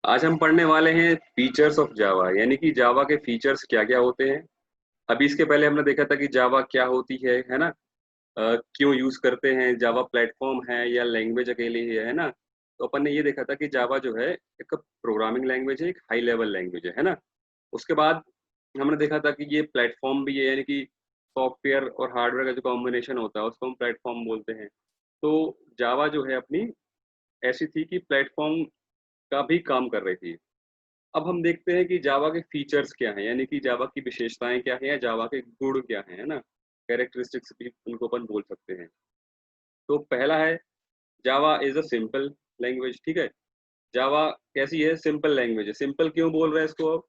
आज हम पढ़ने वाले हैं फीचर्स ऑफ जावा, यानी कि जावा के फीचर्स क्या क्या होते हैं। अभी इसके पहले हमने देखा था कि जावा क्या होती है ना। क्यों यूज करते हैं, जावा प्लेटफॉर्म है या लैंग्वेज अकेली है ना। तो अपन ने ये देखा था कि जावा जो है एक प्रोग्रामिंग लैंग्वेज है, एक हाई लेवल लैंग्वेज है ना। उसके बाद हमने देखा था कि ये प्लेटफॉर्म भी है, यानी कि सॉफ्टवेयर और हार्डवेयर का जो कॉम्बिनेशन होता है उसको हम प्लेटफॉर्म बोलते हैं। तो जावा जो है अपनी ऐसी थी कि प्लेटफॉर्म का भी काम कर रही थी। अब हम देखते हैं कि जावा के फीचर्स क्या हैं, यानी कि जावा की विशेषताएं क्या हैं या जावा के गुण क्या हैं, है ना। कैरेक्टरिस्टिक्स भी उनको अपन बोल सकते हैं। तो पहला है, Java is a simple language. ठीक है, जावा कैसी है, सिंपल लैंग्वेज है। सिंपल क्यों बोल रहे हैं इसको अब,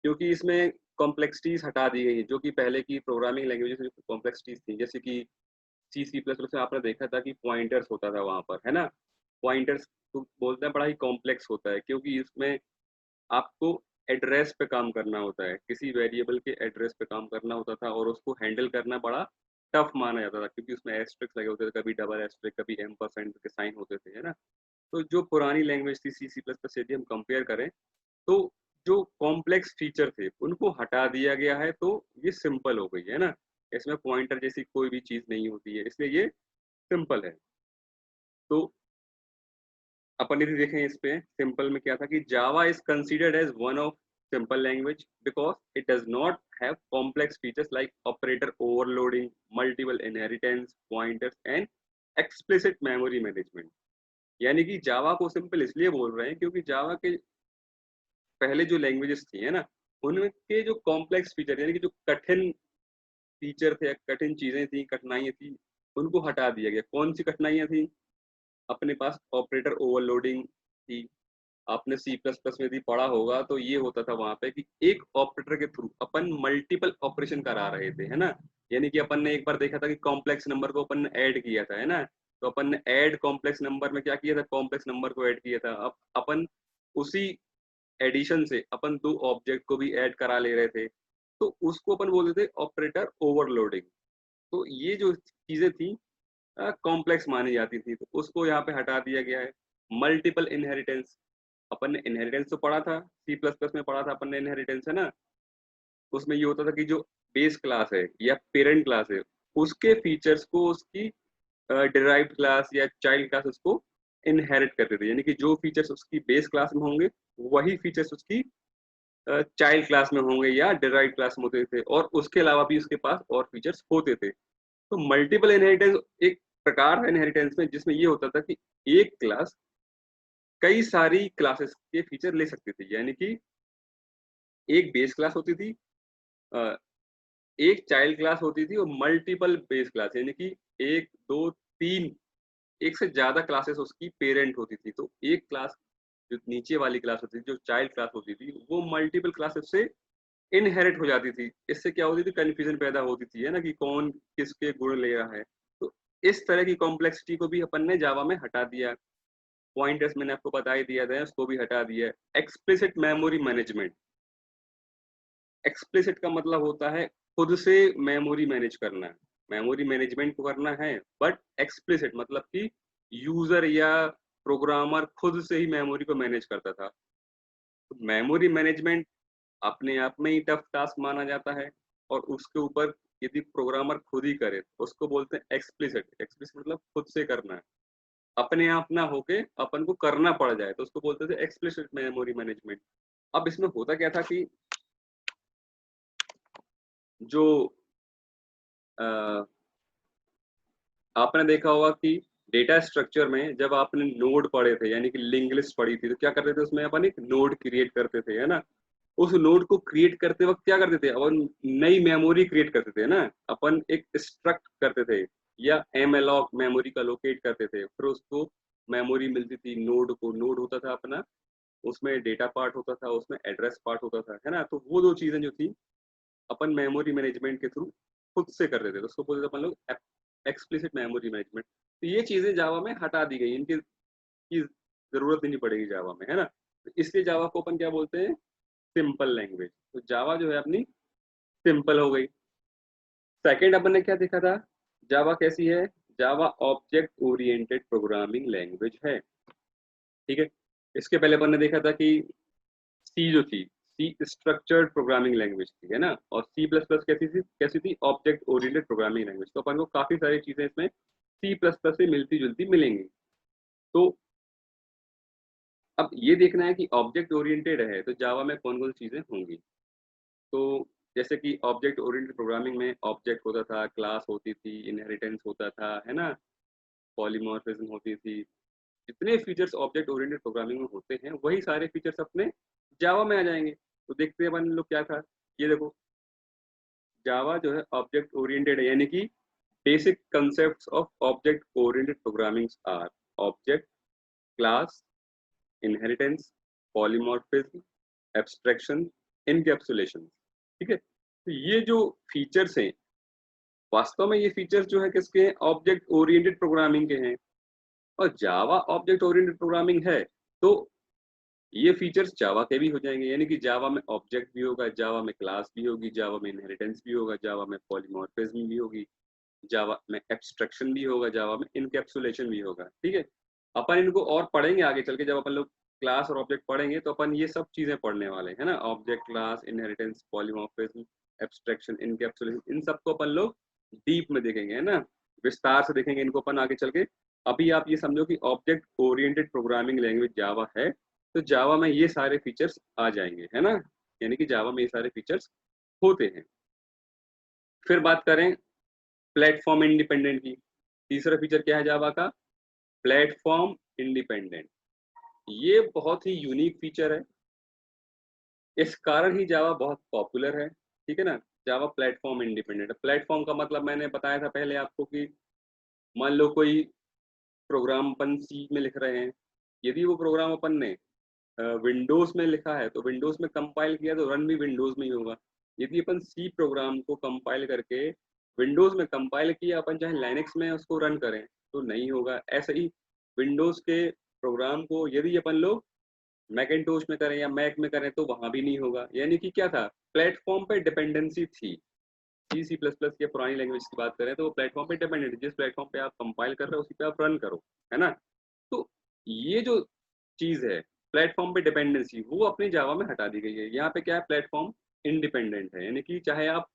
क्योंकि इसमें कॉम्प्लेक्सिटीज हटा दी गई है, जो कि पहले की प्रोग्रामिंग लैंग्वेज में कॉम्प्लेक्सिटीज थी। जैसे कि सी प्लस प्लस में आपने देखा था कि पॉइंटर्स होता था वहां पर, है ना। पॉइंटर्स को बोलते हैं बड़ा ही कॉम्प्लेक्स होता है, क्योंकि इसमें आपको एड्रेस पे काम करना होता है, किसी वेरिएबल के एड्रेस पे काम करना होता था, और उसको हैंडल करना बड़ा टफ माना जाता था, क्योंकि उसमें एस्ट्रिक्स लगे होते थे, कभी डबल एस्ट्रिक, कभी M% के साइन होते थे, है ना। तो जो पुरानी लैंग्वेज थी सी प्लस प्लस से यदि हम कंपेयर करें, तो जो कॉम्प्लेक्स फीचर थे उनको हटा दिया गया है, तो ये सिंपल हो गई है ना। इसमें पॉइंटर जैसी कोई भी चीज नहीं होती है, इसलिए ये सिंपल है। तो अपन यदि देखें इस पे सिंपल में क्या था कि Java is considered as one of simple language because it does not have complex features like operator overloading, multiple inheritance, pointers and explicit memory management. यानी कि जावा को सिंपल इसलिए बोल रहे हैं क्योंकि जावा के पहले जो लैंग्वेजेस थी, है ना, उनके जो कॉम्प्लेक्स फीचर यानी कि जो कठिन फीचर थे, कठिन चीजें थी, कठिनाइयां थी, उनको हटा दिया गया। कौन सी कठिनाइयां थी, अपने पास ऑपरेटर ओवरलोडिंग थी। आपने सी प्लस प्लस में भी पढ़ा होगा, तो ये होता था वहां पे कि एक ऑपरेटर के थ्रू अपन मल्टीपल ऑपरेशन करा रहे थे, है ना। यानी कि अपन ने एक बार देखा था कि कॉम्प्लेक्स नंबर को अपन ने ऐड किया था, है ना। तो अपन ने ऐड कॉम्प्लेक्स नंबर में क्या किया था, कॉम्प्लेक्स नंबर को ऐड किया था। अब अपन उसी एडिशन से अपन दो ऑब्जेक्ट को भी ऐड करा ले रहे थे, तो उसको अपन बोलते थे ऑपरेटर ओवरलोडिंग। तो ये जो चीजें थी कॉम्प्लेक्स मानी जाती थी, तो उसको यहाँ पे हटा दिया गया है। मल्टीपल इनहेरिटेंस, अपन ने इनहेरिटेंस तो पढ़ा था, सी प्लस प्लस में पढ़ा था अपन ने इनहेरिटेंस, है ना। उसमें ये होता था कि जो बेस क्लास है या पेरेंट क्लास है, उसके फीचर्स को उसकी डिराइव्ड क्लास या चाइल्ड क्लास उसको इनहेरिट करते थे। यानी कि जो फीचर्स उसकी बेस क्लास में होंगे, वही फीचर्स उसकी चाइल्ड क्लास में होंगे या डिराइव्ड क्लास में होते थे, और उसके अलावा भी उसके पास और फीचर्स होते थे। तो मल्टीपल इनहेरिटेंस एक प्रकार है इनहेरिटेंस में, जिसमें ये होता था कि एक क्लास कई सारी क्लासेस के फीचर ले सकती थी। यानी कि एक बेस क्लास होती थी, अ, एक चाइल्ड क्लास होती थी, और मल्टीपल बेस क्लास, यानी कि एक दो तीन, एक से ज्यादा क्लासेस उसकी पेरेंट होती थी। तो एक क्लास जो नीचे वाली क्लास होती थी, जो चाइल्ड क्लास होती थी, वो मल्टीपल क्लासेस से इनहेरिट हो जाती थी। इससे क्या होती थी, कंफ्यूजन पैदा होती थी, है ना, कि कौन किसके गुण ले रहा है। तो इस तरह की कॉम्प्लेक्सिटी को भी अपन ने जावा में हटा दिया। पॉइंटर्स मैंने आपको बता ही दिया था, उसको भी हटा दिया। एक्सप्लिसिट मेमोरी मैनेजमेंट, एक्सप्लिसिट का मतलब होता है खुद से मेमोरी मैनेज करना है, मेमोरी मैनेजमेंट को करना है। बट एक्सप्लिसिट मतलब कि यूजर या प्रोग्रामर खुद से ही मेमोरी को मैनेज करता था। तो मेमोरी मैनेजमेंट अपने आप में ही टफ टास्क माना जाता है, और उसके ऊपर यदि प्रोग्रामर खुद ही करे तो उसको बोलते हैं एक्सप्लिसिट। एक्सप्लिसिट मतलब खुद से करना है, अपने आप ना होके अपन को करना पड़ जाए, तो उसको बोलते थे एक्सप्लिसिट मेमोरी मैनेजमेंट। अब इसमें होता क्या था कि जो आपने देखा होगा कि डेटा स्ट्रक्चर में जब आपने नोड पढ़े थे, यानी कि लिंक लिस्ट पढ़ी थी, तो क्या करते थे उसमें अपन एक नोड क्रिएट करते थे, है ना। उस नोड को क्रिएट करते वक्त क्या करते थे, अपन नई मेमोरी क्रिएट करते थे ना। अपन एक स्ट्रक्ट करते थे या एमएलओ मेमोरी का लोकेट करते थे, फिर उसको मेमोरी मिलती थी नोड को। नोड होता था अपना, उसमें डेटा पार्ट होता था, उसमें एड्रेस पार्ट होता था, है ना। तो वो दो चीजें जो थी अपन मेमोरी मैनेजमेंट के थ्रू खुद से कर रहे थे, तो उसको बोलते थे अपन लोग एक्सप्लिसिट मेमोरी मैनेजमेंट। तो ये चीजें जावा में हटा दी गई, इनकी की जरूरत ही नहीं पड़ेगी जावा में, है ना। तो इसलिए जावा को अपन क्या बोलते हैं, सिंपल लैंग्वेज। तो जावा जो है अपनी सिंपल हो गई। सेकंड अपन ने क्या देखा था, जावा कैसी है, जावा ऑब्जेक्ट ओरिएंटेड प्रोग्रामिंग लैंग्वेज है। ठीक है, इसके पहले अपन ने देखा था कि सी जो थी, सी स्ट्रक्चर्ड प्रोग्रामिंग लैंग्वेज थी, है ना, और सी प्लस प्लस कैसी थी, ऑब्जेक्ट ओरिएंटेड प्रोग्रामिंग लैंग्वेज। तो अपन को काफी सारी चीजें इसमें सी प्लस प्लस से मिलती जुलती मिलेंगी। तो अब ये देखना है कि ऑब्जेक्ट ओरिएंटेड है तो जावा में कौन कौन चीजें होंगी। तो जैसे कि ऑब्जेक्ट ओरिएंटेड प्रोग्रामिंग में ऑब्जेक्ट होता था, क्लास होती थी, इनहेरिटेंस होता था, है ना, पॉलीमॉर्फिज्म होती थी। जितने फीचर्स ऑब्जेक्ट ओरिएंटेड प्रोग्रामिंग में होते हैं वही सारे फीचर्स अपने जावा में आ जाएंगे। तो देखते हैं अपन लोग क्या था। ये देखो, जावा जो है ऑब्जेक्ट ओरिएंटेड है, यानी कि basic concepts of object oriented programming are object, class, inheritance, polymorphism, abstraction, encapsulation. ठीक है, तो ये जो फीचर्स हैं, वास्तव में ये फीचर्स जो है किसके, ऑब्जेक्ट ओरिएंटेड प्रोग्रामिंग के हैं। और जावा ऑब्जेक्ट ओरिएंटेड प्रोग्रामिंग है तो ये फीचर्स जावा के भी हो जाएंगे, यानी कि जावा में ऑब्जेक्ट भी होगा, जावा में क्लास भी होगी, जावा में इनहेरिटेंस भी होगा, जावा में पॉलीमॉर्फिज्म भी होगी, जावा में एब्स्ट्रैक्शन भी होगा, जावा में इनकैप्सुलेशन भी होगा। ठीक है, अपन इनको और पढ़ेंगे आगे चल के, जब अपन लोग क्लास और ऑब्जेक्ट पढ़ेंगे तो अपन ये सब चीजें पढ़ने वाले हैं ना, object, class, inheritance, polymorphism, abstraction, encapsulation, इन सबको अपन लोग डीप में देखेंगे, है ना, विस्तार से देखेंगे इनको अपन आगे चल के। अभी आप ये समझो कि ऑब्जेक्ट ओरिएंटेड प्रोग्रामिंग लैंग्वेज जावा है तो जावा में ये सारे फीचर्स आ जाएंगे, है ना, यानी कि जावा में ये सारे फीचर्स होते हैं। फिर बात करें प्लेटफॉर्म इंडिपेंडेंट की। तीसरा फीचर क्या है जावा का, प्लेटफॉर्म इंडिपेंडेंट। ये बहुत ही यूनिक फीचर है, इस कारण ही जावा बहुत पॉपुलर है। ठीक है ना, जावा प्लेटफॉर्म इंडिपेंडेंट है। प्लेटफॉर्म का मतलब मैंने बताया था पहले आपको कि मान लो कोई प्रोग्राम अपन सी में लिख रहे हैं, यदि वो प्रोग्राम अपन ने विंडोज में लिखा है तो विंडोज में कंपाइल किया तो रन भी विंडोज में ही होगा। यदि अपन सी प्रोग्राम को कंपाइल करके विंडोज में कंपाइल किया, अपन चाहे लाइनेक्स में उसको रन करें तो नहीं होगा। ऐसे ही विंडोज के प्रोग्राम को यदि अपन लोग मैकेंटोश में करें या मैक में करें तो वहां भी नहीं होगा। यानी कि क्या था, प्लेटफॉर्म पे डिपेंडेंसी थी। सी सी प्लस प्लस की पुरानी लैंग्वेज की बात करें तो वो प्लेटफॉर्म पे डिपेंडेंट, जिस प्लेटफॉर्म पे आप कंपाइल कर रहे हो उसी पे आप रन करो, है ना। तो ये जो चीज है प्लेटफॉर्म पे डिपेंडेंसी, वो अपनी जावा में हटा दी गई है। यहाँ पे क्या है, प्लेटफॉर्म इंडिपेंडेंट है, यानी कि चाहे आप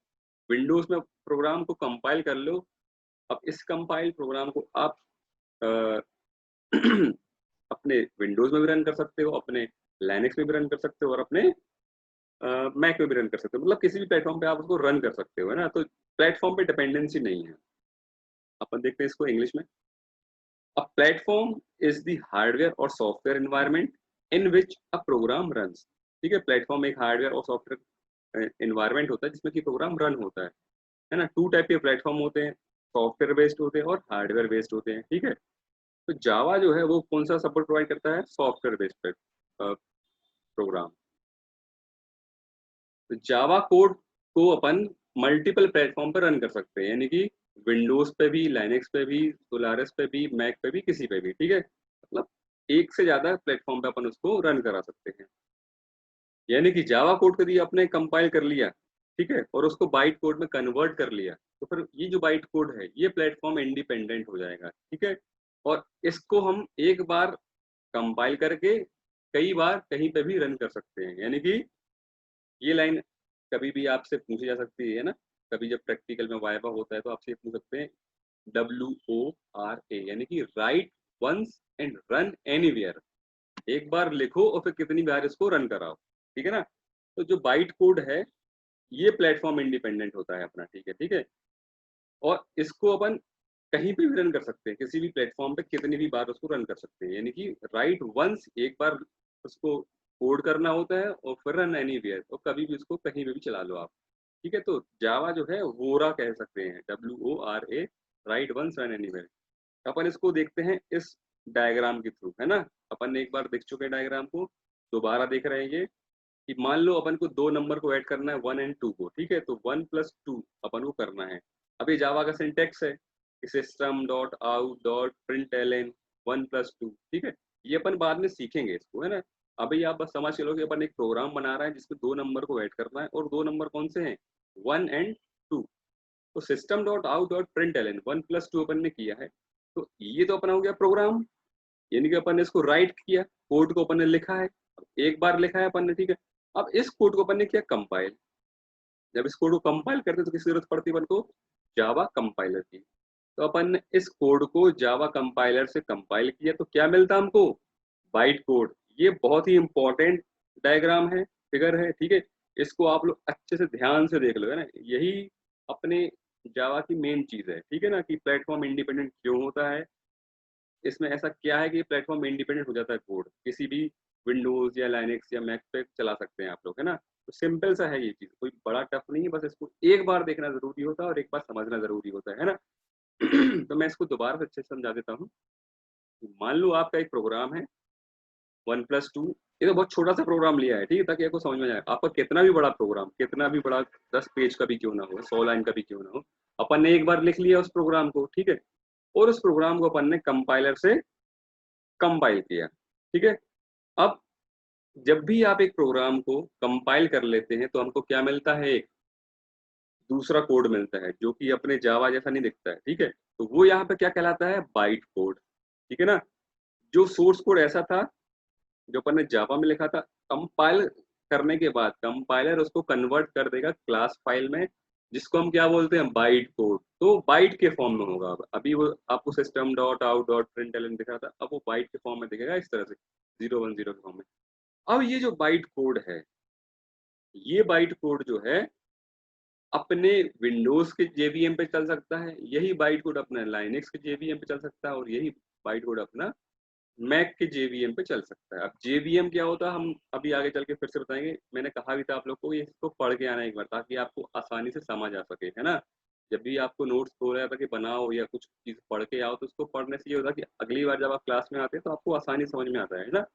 विंडोज में प्रोग्राम को कंपाइल कर लो, अब इस कंपाइल प्रोग्राम को आप अ, अपने विंडोज में भी रन कर सकते हो, अपने लाइनेक्स में भी रन कर सकते हो और अपने मैक में भी रन कर सकते हो, मतलब किसी भी प्लेटफॉर्म पे आप उसको रन कर सकते हो, है ना। तो प्लेटफॉर्म पे डिपेंडेंसी नहीं है। अपन देखते हैं इसको इंग्लिश में। A platform is the hardware और software environment in which a program runs. ठीक है, प्लेटफॉर्म एक हार्डवेयर और सॉफ्टवेयर एनवायरनमेंट होता है जिसमें कि प्रोग्राम रन होता है ना। टू टाइप के प्लेटफॉर्म होते हैं, सॉफ्टवेयर बेस्ड होते हैं और हार्डवेयर बेस्ड होते हैं। ठीक है, तो जावा जो है वो कौन सा सपोर्ट प्रोवाइड करता है, सॉफ्टवेयर बेस्ड प्रोग्राम। तो जावा कोड को अपन मल्टीपल प्लेटफॉर्म पर रन कर सकते हैं, यानी कि विंडोज पे भी, लाइनेक्स पे भी, सोलारिस पे भी, मैक पे भी, किसी पे भी। ठीक है, मतलब एक से ज्यादा प्लेटफॉर्म पे अपन उसको रन करा सकते हैं। यानी कि जावा कोड कभी आपने कंपाइल कर लिया, ठीक है, और उसको बाइट कोड में कन्वर्ट कर लिया, तो फिर ये जो बाइट कोड है ये प्लेटफॉर्म इंडिपेंडेंट हो जाएगा। ठीक है, और इसको हम एक बार कंपाइल करके कई बार कहीं पे भी रन कर सकते हैं। यानी कि ये लाइन कभी भी आपसे पूछी जा सकती है ना, कभी जब प्रैक्टिकल में वाइवा होता है तो आपसे पूछ सकते हैं WORA, यानी कि write once and run anywhere. एक बार लिखो और फिर कितनी बार इसको रन कराओ। ठीक है ना, तो जो बाइट कोड है ये प्लेटफॉर्म इंडिपेंडेंट होता है अपना। ठीक है, ठीक है, और इसको अपन कहीं पे भी रन कर सकते हैं, किसी भी प्लेटफॉर्म पे कितनी भी बार उसको रन कर सकते हैं। यानी कि राइट वंस, एक बार उसको कोड करना होता है, और फिर रन एनीवेयर, तो कभी भी उसको कहीं पे भी चला लो आप। ठीक है, तो जावा जो है वोरा कह सकते हैं, WORA, write once run anywhere. अपन इसको देखते हैं इस डायग्राम के थ्रू, है ना। अपन ने एक बार देख चुके हैं डायग्राम को, दोबारा देख रहे हैं ये कि मान लो अपन को दो नंबर को ऐड करना है, 1 एंड 2 को। ठीक है, तो 1+2 अपन को करना है। अब ये जावा का सिंटेक्स है, system dot out dot println 1+2। ठीक है, ये अपन बाद में सीखेंगे इसको, है ना। अभी आप बस समझ चलो कि अपन एक प्रोग्राम बना रहा है जिसमें दो नंबर को ऐड करना है, और दो नंबर कौन से हैं, 1 एंड 2। तो system dot out dot println 1+2 अपन ने किया है, तो ये तो अपना हो गया प्रोग्राम, यानी कि अपन ने इसको राइट किया, कोड को अपन ने लिखा है। एक बार लिखा है अपन ने, ठीक है। अब इस कोड को अपन ने किया कंपाइल। जब इस कोड को कंपाइल करते तो किसकी जरूरत पड़ती है अपन को? जावा कंपाइलर की। तो अपन ने इस कोड को जावा कंपाइलर से कंपाइल किया तो क्या मिलता हमको? Byte code. ये बहुत ही इंपॉर्टेंट डायग्राम है, फिगर है, ठीक है। इसको आप लोग अच्छे से ध्यान से देख लो, है ना। यही अपने जावा की मेन चीज है, ठीक है ना, कि प्लेटफॉर्म इंडिपेंडेंट क्यों होता है। इसमें ऐसा क्या है कि प्लेटफॉर्म इंडिपेंडेंट हो जाता है, कोड किसी भी विंडोज या लाइनेक्स या मैक पे चला सकते हैं आप लोग, है ना। तो सिंपल सा है ये चीज, कोई बड़ा टफ नहीं है, बस इसको एक बार देखना जरूरी होता है और एक बार समझना जरूरी होता है ना। तो मैं इसको दोबारा से अच्छे से समझा देता हूँ। मान लो आपका एक प्रोग्राम है 1+2। ये तो बहुत छोटा सा प्रोग्राम लिया है, ठीक है, ताकि आपको समझ में जाए। आपका कितना भी बड़ा प्रोग्राम, कितना भी बड़ा 10 पेज का भी क्यों ना हो, 100 लाइन का भी क्यों ना हो, अपन ने एक बार लिख लिया उस प्रोग्राम को, ठीक है। और उस प्रोग्राम को अपन ने कंपाइलर से कंपाइल किया, ठीक है। अब जब भी आप एक प्रोग्राम को कंपाइल कर लेते हैं तो हमको क्या मिलता है? एक दूसरा कोड मिलता है जो कि अपने जावा जैसा नहीं दिखता है, ठीक है। तो वो यहाँ पे क्या कहलाता है? बाइट कोड, ठीक है ना। जो सोर्स कोड ऐसा था जो अपन ने जावा में लिखा था, कंपाइल करने के बाद कंपाइलर उसको कन्वर्ट कर देगा क्लास फाइल में, जिसको हम क्या बोलते हैं? Byte code. तो बाइट के फॉर्म में होगा। अब अभी वो आपको system dot out dot println दिख रहा था, अब वो बाइट के फॉर्म में दिखेगा इस तरह से, 010 के फॉर्म में। अब ये जो बाइट कोड है, ये बाइट कोड जो है अपने विंडोज के जेवीएम पे चल सकता है, यही बाइट कोड अपना लाइनेक्स के जेवीएम पे चल सकता है, और यही बाइट कोड अपना मैक के जेवीएम पे चल सकता है। अब जेवीएम क्या होता है हम अभी आगे चल के फिर से बताएंगे। मैंने कहा भी था आप लोग को, ये इसको पढ़ के आना एक बार, ताकि आपको आसानी से समझ आ सके, है ना। जब भी आपको नोट्स हो रहा था कि बनाओ या कुछ चीज पढ़ के आओ, तो उसको पढ़ने से ये होता है कि अगली बार जब आप क्लास में आते हैं तो आपको आसानी समझ में आता है ना।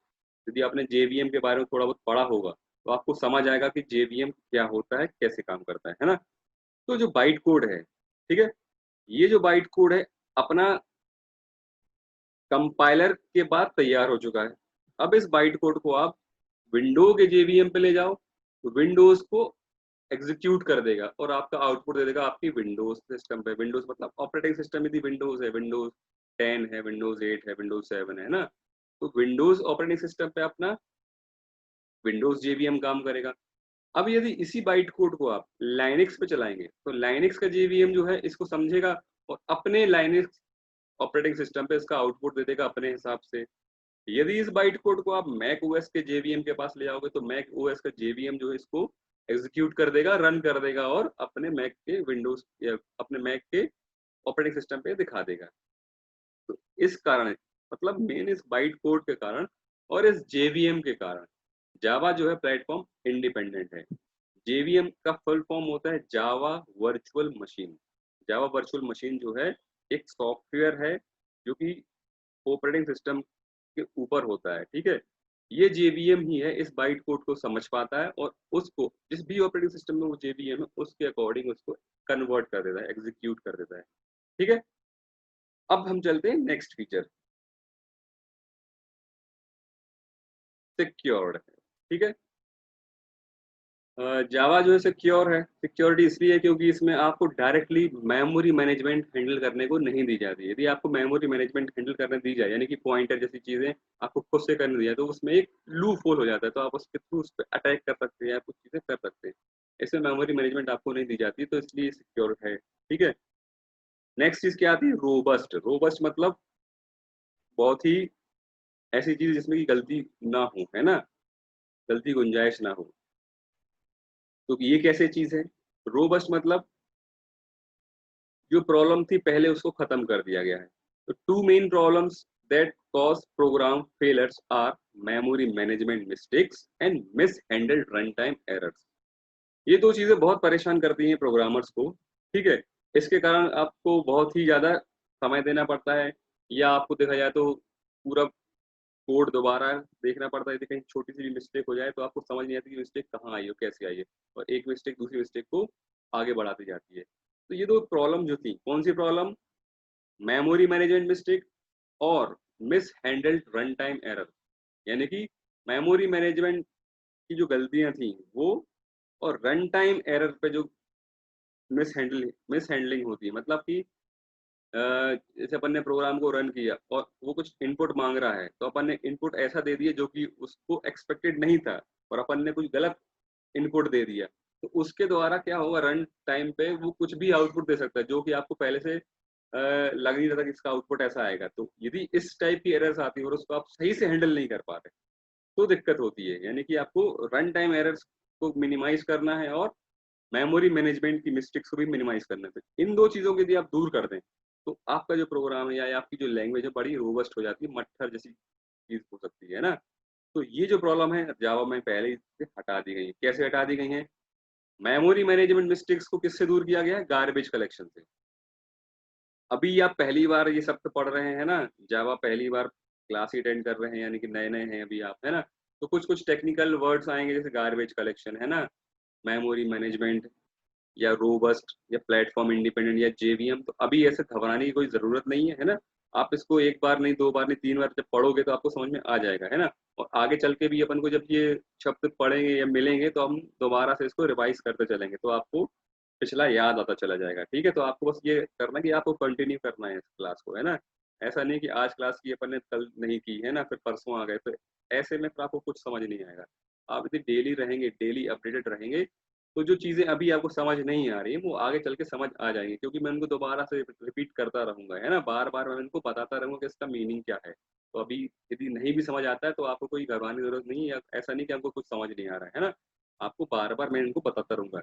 यदि आपने जेवीएम के बारे में थोड़ा बहुत पढ़ा होगा तो आपको समझ आएगा कि जेवीएम क्या होता है, कैसे काम करता है ना। तो जो बाइट कोड है, ठीक है, ये जो बाइट कोड है अपना कंपाइलर के बाद तैयार हो चुका है। अब इस बाइट कोड को आप विंडो के जेवीएम पे ले जाओ तो विंडोज को एग्जीक्यूट कर देगा और आपका आउटपुट दे देगा आपकी विंडोज सिस्टम पे। विंडोज मतलब ऑपरेटिंग सिस्टम यदि विंडोज है, विंडोज 10 है, विंडोज 8 है, विंडोज 7 है ना। तो विंडोज ऑपरेटिंग सिस्टम पे अपना विंडोज जेवीएम काम करेगा। अब यदि इसी बाइट कोड को आप लाइनेक्स पे चलाएंगे तो लाइनेक्स का जेवीएम जो है इसको समझेगा और अपने लाइनेक्स ऑपरेटिंग सिस्टम पे इसका आउटपुट दे देगा अपने हिसाब से। यदि इस बाइट कोड को आप मैक ओएस के जेवीएम के पास ले जाओगे तो मैक ओएस का जेवीएम जो है इसको एग्जीक्यूट कर देगा, रन कर देगा और अपने मैक के विंडोज या अपने मैक के ऑपरेटिंग सिस्टम पे दिखा देगा। तो इस कारण, मतलब मेन इस बाइट कोड के कारण और इस जेवीएम के कारण जावा जो है प्लेटफॉर्म इंडिपेंडेंट है। जेवीएम का फुल फॉर्म होता है Java virtual machine. Java virtual machine जो है एक सॉफ्टवेयर है जो कि ऑपरेटिंग सिस्टम के ऊपर होता है, ठीक है। ये जेवीएम ही है इस बाइट कोड को समझ पाता है और उसको जिस भी ऑपरेटिंग सिस्टम में वो जेवीएम है उसके अकॉर्डिंग उसको कन्वर्ट कर देता है, एग्जीक्यूट कर देता है, ठीक है। अब हम चलते हैं नेक्स्ट फीचर, सिक्योर्ड है, ठीक है। जावा जो है सिक्योर है। सिक्योरिटी इसलिए है क्योंकि इसमें आपको डायरेक्टली मेमोरी मैनेजमेंट हैंडल करने को नहीं दी जाती। यदि आपको मेमोरी मैनेजमेंट हैंडल करने दी जाए, यानी कि पॉइंटर जैसी चीजें आपको खुद से करने दी जाए, तो उसमें एक लूप होल हो जाता है, तो आप उसके थ्रू उस पर अटैक कर सकते हैं या कुछ चीजें कर सकते हैं। इसमें मेमोरी मैनेजमेंट आपको नहीं दी जाती, तो इसलिए सिक्योर है, ठीक है। नेक्स्ट चीज क्या आती है? रोबस्ट। रोबस्ट मतलब बहुत ही ऐसी चीज जिसमें की गलती ना हो, है ना, गलती गुंजाइश ना हो। तो ये कैसे चीज है? रोबस्ट मतलब जो प्रॉब्लम थी पहले उसको खत्म कर दिया गया है। तो two main problems that cause program failures are memory management mistakes and mishandled run time errors. ये दो चीजें बहुत परेशान करती हैं प्रोग्रामर्स को, ठीक है। इसके कारण आपको बहुत ही ज्यादा समय देना पड़ता है, या आपको देखा जाए तो पूरा कोड दोबारा देखना पड़ता है। यदि कहीं छोटी सी भी मिस्टेक हो जाए तो आपको समझ नहीं आती कि मिस्टेक कहाँ आई हो, कैसे आई है, और एक मिस्टेक दूसरी मिस्टेक को आगे बढ़ाती जाती है। तो ये दो प्रॉब्लम जो थी, कौन सी प्रॉब्लम? मेमोरी मैनेजमेंट मिस्टेक और miss handled run time error. यानी कि मेमोरी मैनेजमेंट की जो गलतियां थी वो, और रन टाइम एरर पे जो मिस हैंडलिंग होती है, मतलब कि जैसे अपन ने प्रोग्राम को रन किया और वो कुछ इनपुट मांग रहा है, तो अपन ने इनपुट ऐसा दे दिया जो कि उसको एक्सपेक्टेड नहीं था और अपन ने कुछ गलत इनपुट दे दिया, तो उसके द्वारा क्या होगा, रन टाइम पे वो कुछ भी आउटपुट दे सकता है जो कि आपको पहले से लग नहीं रहा था कि इसका आउटपुट ऐसा आएगा। तो यदि इस टाइप की एरर्स आती है और उसको आप सही से हैंडल नहीं कर पा रहे, तो दिक्कत होती है। यानी कि आपको रन टाइम एरर्स को मिनिमाइज करना है और मेमोरी मैनेजमेंट की मिस्टेक्स को भी मिनिमाइज करना है। इन दो चीजों को यदि आप दूर कर दें, तो आपका जो प्रोग्राम है या आपकी जो लैंग्वेज है बड़ी रोबस्ट हो जाती है, मट्ठर जैसी चीज हो सकती है ना। तो ये जो प्रॉब्लम है जावा में पहले ही से हटा दी गई है। कैसे हटा दी गई है? मेमोरी मैनेजमेंट मिस्टेक्स को किससे दूर किया गया है? गार्बेज कलेक्शन से। अभी आप पहली बार ये सब तो पढ़ रहे हैं ना, जावा पहली बार क्लास ही अटेंड कर रहे हैं, यानी कि नए-नए हैं अभी आप, है ना? तो कुछ-कुछ टेक्निकल वर्ड्स आएँगे जैसे गार्बेज कलेक्शन, है ना? मेमोरी मैनेजमेंट या रोबस्ट या प्लेटफ़ॉर्म इंडिपेंडेंट या जेवीएम, तो अभी ऐसे घबराने की कोई ज़रूरत नहीं है, है ना? आप इसको 1 बार नहीं, 2 बार नहीं, 3 बार जब पढ़ोगे तो आपको समझ में आ जाएगा, है ना? और आगे चल के भी अपन को जब ये शब्द पढ़ेंगे या मिलेंगे तो हम दोबारा से इसको रिवाइज़ करते चलेंगे, तो आपको पिछला याद आता चला जाएगा, ठीक है? तो आपको बस ये करना है कि आपको कंटिन्यू करना है इस क्लास को, है ना? ऐसा नहीं कि आज क्लास की अपन ने कल नहीं की, है ना? फिर परसों आ गए, तो ऐसे में फिर आपको कुछ समझ नहीं आएगा। आप यदि डेली रहेंगे, डेली अपडेटेड रहेंगे, तो जो चीज़ें अभी आपको समझ नहीं आ रही हैं, वो आगे चल के समझ आ जाएँगी, क्योंकि मैं उनको दोबारा से रिपीट करता रहूँगा, है ना? बार-बार मैं उनको बताता रहूँगा कि इसका मीनिंग क्या है। तो अभी यदि नहीं भी समझ आता है, तो आपको कोई घबराने की ज़रूरत नहीं है, या ऐसा नहीं कि आपको कुछ समझ नहीं आ रहा है ना? आपको बार-बार मैं इनको बताता रहूँगा।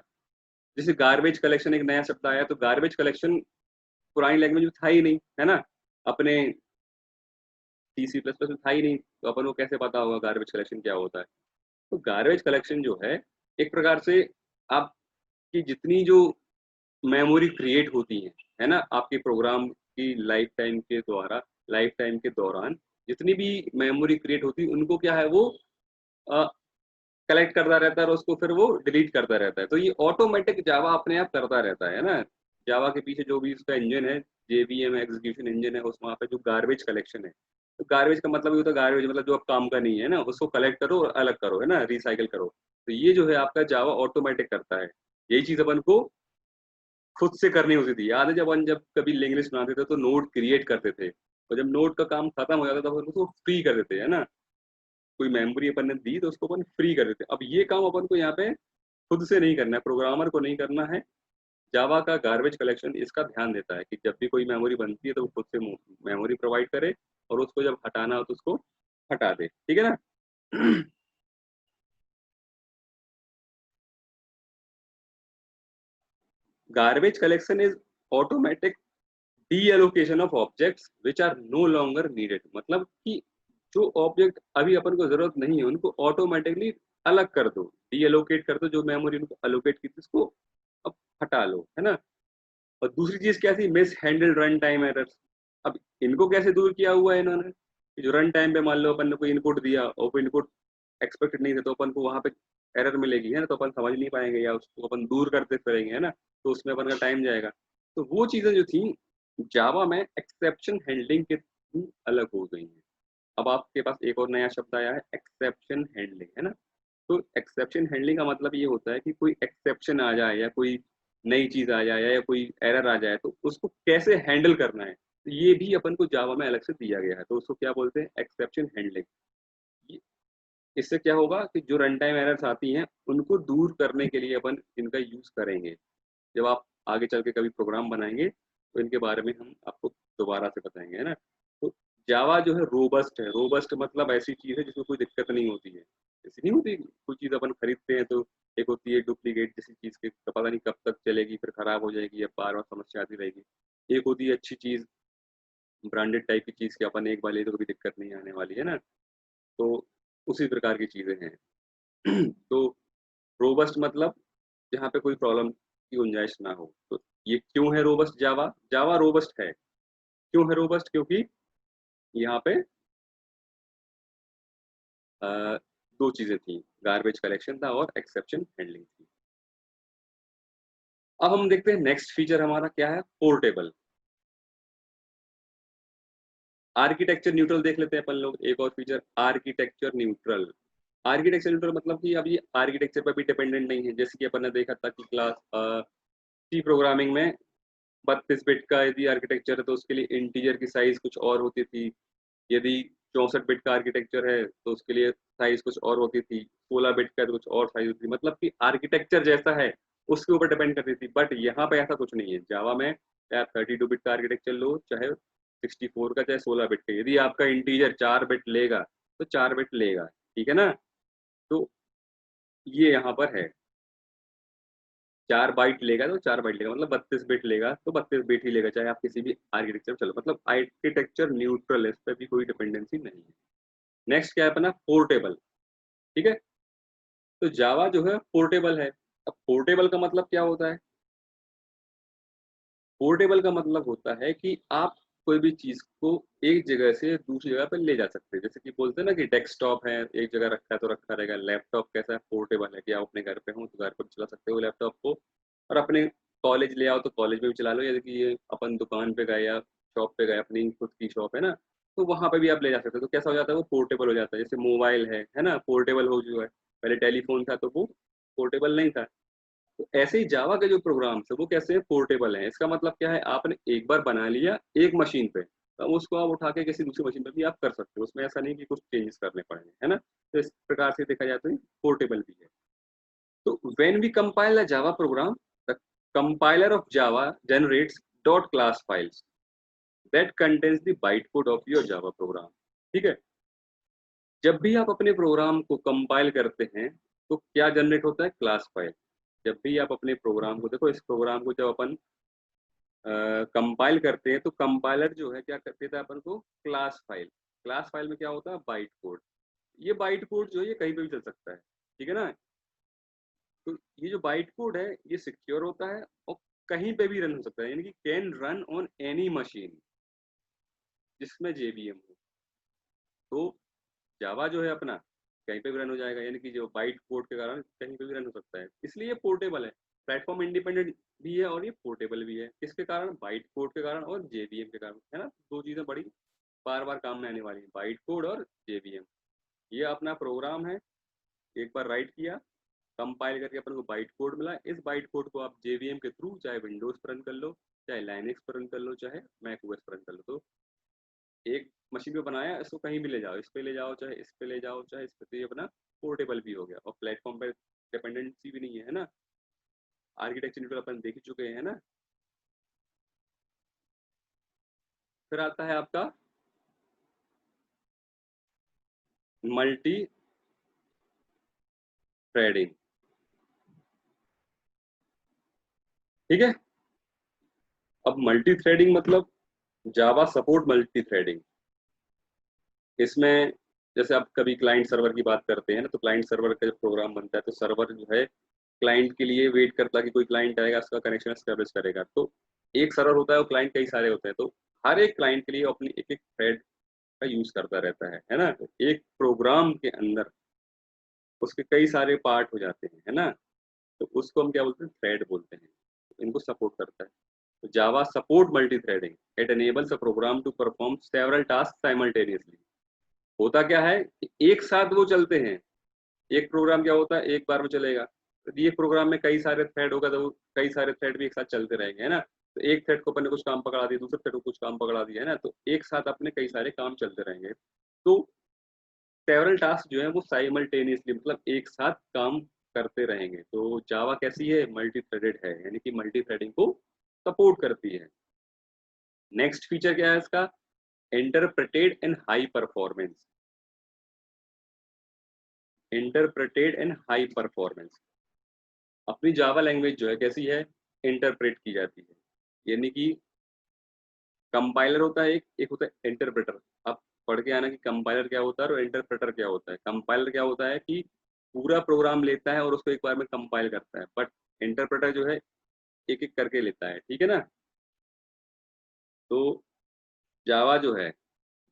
जैसे गार्बेज कलेक्शन एक नया शब्द आया, तो गार्बेज कलेक्शन पुरानी लैंग्वेज में था ही नहीं, है ना? अपने सी, सी प्लस प्लस में था ही नहीं, तो अपन को कैसे पता होगा गार्बेज कलेक्शन क्या होता है? तो गार्बेज कलेक्शन जो है, एक प्रकार से आपकी जितनी जो मेमोरी क्रिएट होती है ना? आपके प्रोग्राम की लाइफ टाइम के दौरान जितनी भी मेमोरी क्रिएट होती है, उनको क्या है वो अ, कलेक्ट करता रहता है और उसको फिर वो डिलीट करता रहता है। तो ये ऑटोमैटिक जावा अपने आप करता रहता है ना? जावा के पीछे जो भी उसका इंजन है, जेवीएम एग्जीक्यूशन इंजन है, उस वहाँ पे जो गार्बेज कलेक्शन है। तो गार्बेज का मतलब ये होता है, गार्बेज मतलब जो अब काम का नहीं है ना, उसको कलेक्ट करो और अलग करो, है ना? रिसाइकिल करो। तो ये जो है आपका जावा ऑटोमैटिक करता है। यही चीज़ अपन को खुद से करनी होती थी। याद है जब कभी लिंक बनाते थे तो नोड क्रिएट करते थे। और जब नोड का काम खत्म हो जाता था, तो उसको फ्री कर देते, है ना? कोई मेमोरी अपन ने दी तो उसको अपन फ्री कर देते। अब ये काम अपन को यहाँ पे खुद से नहीं करना है, प्रोग्रामर को नहीं करना है। जावा का गार्बेज कलेक्शन इसका ध्यान देता है कि जब भी कोई मेमोरी बनती है तो वो खुद से मेमोरी प्रोवाइड करे और उसको जब हटाना हो तो उसको हटा दे। ठीक है ना? Garbage collection is automatic deallocation of objects which are no longer needed. मतलब कि जो ऑब्जेक्ट अभी अपन को जरूरत नहीं है उनको ऑटोमेटिकली अलग कर दो, डीएलोकेट कर दो। जो मेमोरी उनको अलोकेट की थी उसको अब हटा लो, है ना? और दूसरी चीज क्या थी? Miss handle run time errors. अब इनको कैसे दूर किया हुआ है इन्होंने कि जो रन टाइम पे मान लो अपन ने कोई इनपुट दिया और वो इनपुट एक्सपेक्टेड नहीं था, तो अपन को वहां पे एरर मिलेगी, है ना? तो अपन समझ नहीं पाएंगे या उसको अपन दूर करते फिरेंगे, है ना? तो उसमें अपन का टाइम जाएगा। तो वो चीजें जो थी जावा में एक्सेप्शन हैंडलिंग के थ्रू अलग हो गई हैं। अब आपके पास एक और नया शब्द आया है, एक्सेप्शन हैंडलिंग, है ना? तो एक्सेप्शन हैंडलिंग का मतलब ये होता है कि कोई एक्सेप्शन आ जाए या कोई नई चीज आ जाए या कोई एरर आ जाए, तो उसको कैसे हैंडल करना है, तो ये भी अपन को जावा में अलग से दिया गया है। तो उसको क्या बोलते हैं? Exception handling. इससे क्या होगा कि जो रन टाइम एरर्स आती हैं उनको दूर करने के लिए अपन इनका यूज करेंगे। जब आप आगे चल के कभी प्रोग्राम बनाएंगे तो इनके बारे में हम आपको दोबारा से बताएंगे, है ना? तो जावा जो है रोबस्ट है। रोबस्ट मतलब ऐसी चीज है जिसमें कोई दिक्कत नहीं होती है। ऐसी नहीं होती कोई चीज अपन खरीदते हैं तो एक होती है डुप्लीकेट जैसी चीज के, तो पता नहीं कब तक चलेगी, फिर खराब हो जाएगी या बार बार समस्या आती रहेगी। एक होती है अच्छी चीज, ब्रांडेड टाइप की चीज की अपन एक बार ले तो कभी दिक्कत नहीं आने वाली, है ना? तो उसी प्रकार की चीजें हैं। तो रोबस्ट मतलब जहाँ पे कोई प्रॉब्लम की गुंजाइश ना हो। तो ये क्यों है रोबस्ट जावा? जावा रोबस्ट है। क्यों है रोबस्ट? क्योंकि यहाँ पे अ, 2 चीज़ें थी, गार्बेज कलेक्शन था और एक्सेप्शन हैंडलिंग थी। अब हम देखते हैं नेक्स्ट फीचर हमारा क्या है, पोर्टेबल। आर्किटेक्चर न्यूट्रल देख लेते हैं अपन लोग। एक और feature architecture neutral. Architecture neutral मतलब कि अब ये आर्किटेक्चर पर भी डिपेंडेंट नहीं है। जैसे कि अपन ने देखा था कि सी प्रोग्रामिंग में 32 बिट का यदि आर्किटेक्चर है तो उसके लिए इंटीजर की साइज कुछ और होती थी। यदि 64 बिट का आर्किटेक्चर है तो उसके लिए साइज कुछ और होती थी। 16 बिट का तो कुछ और साइज होती थी। मतलब कि आर्किटेक्चर जैसा है उसके ऊपर डिपेंड करती थी। बट यहाँ पे ऐसा कुछ नहीं है। जावा में चाहे आप 32 बिट का आर्किटेक्चर लो, चाहे 64 का, चाहे 16 बिट का, यदि आपका इंटीजर 4 बिट लेगा तो 4 बिट लेगा। ठीक है ना? तो ये यहाँ पर है, 4 बाइट लेगा तो 4 बाइट लेगा, मतलब 32 बिट लेगा तो 32 बिट ही लेगा, चाहे आप किसी भी आर्किटेक्चर चलो। मतलब आर्किटेक्चर न्यूट्रल है, इस पर भी कोई डिपेंडेंसी नहीं है। नेक्स्ट क्या है अपना? पोर्टेबल। ठीक है? तो जावा जो है पोर्टेबल है। अब पोर्टेबल का मतलब क्या होता है? पोर्टेबल का मतलब होता है कि आप कोई भी चीज को एक जगह से दूसरी जगह पर ले जा सकते हैं। जैसे कि बोलते हैं ना कि डेस्कटॉप है, एक जगह रखा है तो रखा रहेगा। लैपटॉप कैसा है? पोर्टेबल है कि आप अपने घर पे हो तो घर पर चला सकते हो लैपटॉप को, और अपने कॉलेज ले आओ तो कॉलेज में भी चला लो। जैसे कि ये अपन दुकान पे गए या शॉप पे गए, अपनी खुद की शॉप है ना, तो वहां पे भी आप ले जा सकते हो। तो कैसा हो जाता है? वो पोर्टेबल हो जाता है। जैसे मोबाइल है ना, पोर्टेबल हो जो है। पहले टेलीफोन था तो वो पोर्टेबल नहीं था। तो ऐसे ही जावा के जो प्रोग्राम्स है वो कैसे हैं? पोर्टेबल हैं। इसका मतलब क्या है? आपने एक बार बना लिया एक मशीन पे, तो उसको आप उठा के किसी दूसरी मशीन पे भी आप कर सकते हो। उसमें ऐसा नहीं कि कुछ चेंजेस करने पड़ेंगे, है ना? तो इस प्रकार से देखा जाए तो पोर्टेबल भी है। तो when we compile a Java program, the compiler of Java generates dot class files that contains the byte code of your Java program. ठीक है? जब भी आप अपने प्रोग्राम को कंपाइल करते हैं तो क्या जनरेट होता है? Class file. जब भी आप अपने प्रोग्राम को देखो, इस प्रोग्राम को जब अपन कंपाइल करते हैं तो कंपाइलर जो है क्या कर देता है अपन को? Class file. क्लास फाइल में क्या होता है? Byte code. ये बाइट कोड जो है ये कहीं पे भी चल सकता है। ठीक है ना? तो ये जो बाइट कोड है ये सिक्योर होता है और कहीं पे भी रन हो सकता है, यानी कि can run on any machine जिसमें जेवीएम हो। तो जावा जो है अपना कहीं पे भी रन हो जाएगा, यानी कि जो बाइट कोड के कारण कहीं पे भी रन हो सकता है। इसलिए ये पोर्टेबल है। प्लेटफॉर्म इंडिपेंडेंट भी है और ये पोर्टेबल भी है। किसके कारण? बाइट कोड के कारण और जेवीएम के कारण, है ना? दो चीजें बड़ी बार बार काम में आने वाली है, बाइट कोड और जेवीएम। ये अपना प्रोग्राम है, एक बार राइट किया, कंपाइल करके अपन को बाइट कोड मिला। इस बाइट कोड को आप जेवीएम के थ्रू चाहे विंडोज पर रन कर लो, चाहे लाइनेक्स पर रन कर लो, चाहे मैक ओएस पर रन कर लो। तो एक मशीन पे बनाया, इसको कहीं भी ले जाओ, इस पे ले जाओ, चाहे इस पे ले जाओ, चाहे इस पे, तो ये अपना पोर्टेबल भी हो गया और प्लेटफॉर्म पे डिपेंडेंसी भी नहीं है ना? आर्किटेक्चर न्यूट्रल अपन देख चुके हैं ना? फिर आता है आपका मल्टी थ्रेडिंग। ठीक है? अब मल्टी थ्रेडिंग मतलब जावा सपोर्ट मल्टी थ्रेडिंग। इसमें जैसे आप कभी क्लाइंट सर्वर की बात करते हैं ना, तो क्लाइंट सर्वर का जब प्रोग्राम बनता है तो सर्वर जो है क्लाइंट के लिए वेट करता है कि कोई क्लाइंट आएगा, उसका कनेक्शन एस्टेब्लिश करेगा। तो एक सर्वर होता है और क्लाइंट कई सारे होते हैं। तो हर एक क्लाइंट के लिए अपनी एक एक थ्रेड का यूज करता रहता है ना? तो एक प्रोग्राम के अंदर उसके कई सारे पार्ट हो जाते हैं, है ना? तो उसको हम क्या बोलते हैं? थ्रेड बोलते हैं। तो इनको सपोर्ट करता है। तो जावा support multi threading. It enables a program to perform several tasks simultaneously। होता क्या है कि एक साथ वो चलते हैं। एक प्रोग्राम क्या होता है? एक बार में चलेगा। तो ये प्रोग्राम में कई सारे थ्रेड होगा तो कई सारे थ्रेड भी एक साथ चलते रहेंगे, है ना? तो एक थ्रेड को अपन ने कुछ काम पकड़ा दिया, दूसरे थ्रेड को कुछ काम पकड़ा दिया, है ना? तो एक साथ अपने कई सारे काम चलते रहेंगे। तो सेवरल टास्क जो है वो साइमल्टेनियसली, मतलब एक साथ काम करते रहेंगे। तो जावा कैसी है? मल्टी थ्रेडेड है, यानी कि मल्टी थ्रेडिंग को सपोर्ट करती है। नेक्स्ट फीचर क्या है इसका? Interpreted and high performance. Interpreted and high performance. अपनी जावा लैंग्वेज जो है कैसी है? इंटरप्रेट की जाती है, यानी कि कंपाइलर होता है एक होता है इंटरप्रेटर। आप पढ़ के आना कि कंपाइलर क्या होता है और इंटरप्रेटर क्या होता है। कंपाइलर क्या होता है कि पूरा प्रोग्राम लेता है और उसको एक बार में कंपाइल करता है, बट इंटरप्रेटर जो है एक एक करके लेता है। ठीक है ना? तो जावा जो है,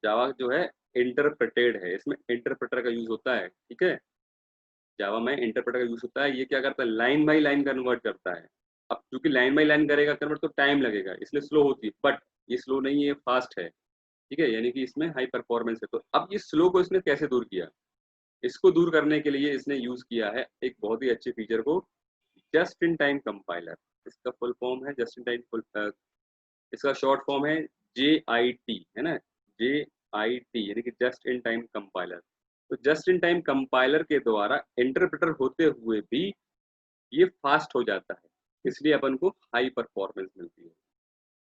जावा जो है इंटरप्रेटेड है, इसमें इंटरप्रेटर का यूज होता है। ठीक है? जावा में इंटरप्रेटर का यूज होता है। ये क्या करता है? लाइन बाई लाइन कन्वर्ट करता है। अब क्योंकि लाइन बाई लाइन करेगा कन्वर्ट तो टाइम लगेगा, इसलिए स्लो होती है। बट ये स्लो नहीं है, ये फास्ट है। ठीक है? यानी कि इसमें हाई परफॉर्मेंस है। तो अब ये स्लो को इसने कैसे दूर किया? इसको दूर करने के लिए इसने यूज किया है एक बहुत ही अच्छे फीचर को, जस्ट इन टाइम कंपाइलर। इसका फुल फॉर्म है जस्ट इन टाइम इसका शॉर्ट फॉर्म है JIT, है ना, JIT यानी कि जस्ट इन टाइम कंपाइलर। तो जस्ट इन टाइम कंपाइलर के द्वारा इंटरप्रेटर होते हुए भी ये फास्ट हो जाता है, इसलिए अपन को हाई परफॉर्मेंस मिलती है।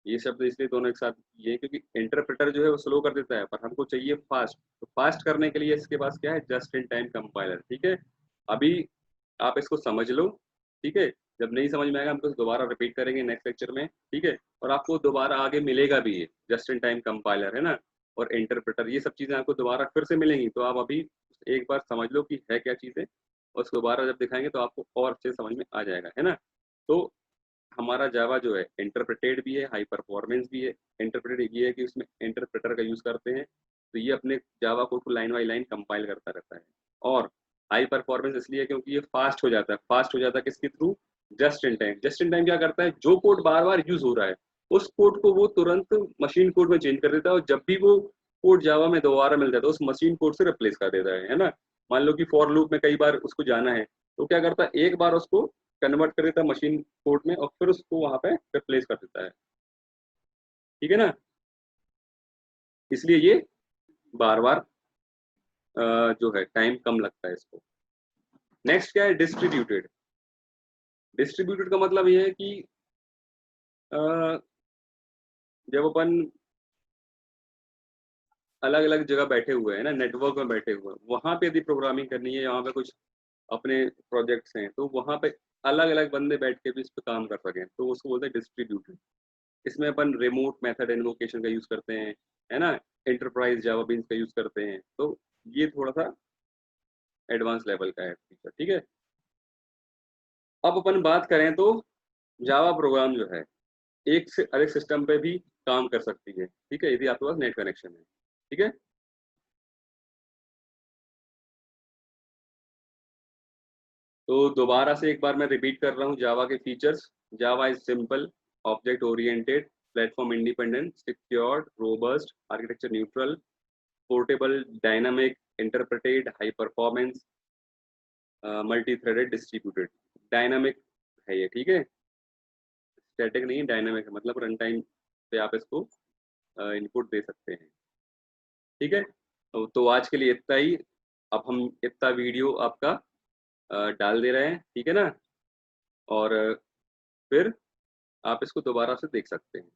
ये शब्द इसलिए दोनों एक साथ ये, क्योंकि इंटरप्रेटर जो है वो स्लो कर देता है, पर हमको चाहिए फास्ट। तो फास्ट करने के लिए इसके पास क्या है, जस्ट इन टाइम कंपाइलर। ठीक है, अभी आप इसको समझ लो। ठीक है, जब नहीं समझ में आएगा हम तो दोबारा रिपीट करेंगे नेक्स्ट लेक्चर में। ठीक है, और आपको दोबारा आगे मिलेगा भी ये जस्ट इन टाइम कंपाइलर, है ना, और इंटरप्रेटर, ये सब चीजें आपको दोबारा फिर से मिलेंगी। तो आप अभी एक बार समझ लो कि है क्या चीजें, और उसको दोबारा जब दिखाएंगे तो आपको और अच्छे से समझ में आ जाएगा, है ना। तो हमारा जावा जो है इंटरप्रेटेड भी है, हाई परफॉर्मेंस भी है। इंटरप्रेटेड ये है कि उसमें इंटरप्रेटर का यूज करते हैं, तो ये अपने जावा कोड को लाइन बाई लाइन कंपाइल करता रहता है। और हाई परफॉर्मेंस इसलिए क्योंकि ये फास्ट हो जाता है। फास्ट हो जाता है किसके through, just in time. Just in time क्या करता है, जो कोड बार बार यूज हो रहा है उस कोड को वो तुरंत मशीन कोड में चेंज कर देता है, और जब भी वो कोड जावा में दोबारा मिल जाता है उस मशीन कोड से रिप्लेस कर देता है ना। मान लो कि फॉर लूप में कई बार उसको जाना है, तो क्या करता है, एक बार उसको कन्वर्ट कर देता है मशीन कोड में, और फिर उसको वहां पे रिप्लेस कर देता है। ठीक है ना, इसलिए ये बार बार जो है टाइम कम लगता है इसको। नेक्स्ट क्या है, डिस्ट्रीब्यूटेड। डिस्ट्रीब्यूटेड का मतलब ये है कि अ, जब अपन अलग अलग जगह बैठे हुए हैं ना, नेटवर्क में बैठे हुए हैं, वहां पे यदि प्रोग्रामिंग करनी है, यहाँ पे कुछ अपने प्रोजेक्ट्स हैं, तो वहां पे अलग अलग बंदे बैठ के भी इस पे काम कर सकें, तो उसको बोलते हैं डिस्ट्रीब्यूटेड। इसमें अपन रिमोट मेथड इन्वोकेशन का यूज करते हैं, है ना, एंटरप्राइज जावा बीन्स का यूज करते हैं। तो ये थोड़ा सा एडवांस लेवल का है फीचर। ठीक है, अब अपन बात करें तो जावा प्रोग्राम जो है एक से अधिक सिस्टम पे भी काम कर सकती है। ठीक है, यदि आपके पास नेट कनेक्शन है। ठीक है, तो दोबारा से एक बार मैं रिपीट कर रहा हूँ जावा के features. Java is simple, object oriented, platform independent, secured, robust, architecture neutral, portable, dynamic, interpreted, high performance, multi threaded, distributed. Dynamic है ये, ठीक है, स्टैटिक नहीं, डायनामिक है, मतलब रन टाइम पे आप इसको इनपुट दे सकते हैं। ठीक है, तो आज के लिए इतना ही। अब हम इतना वीडियो आपका डाल दे रहे हैं, ठीक है ना, और फिर आप इसको दोबारा से देख सकते हैं।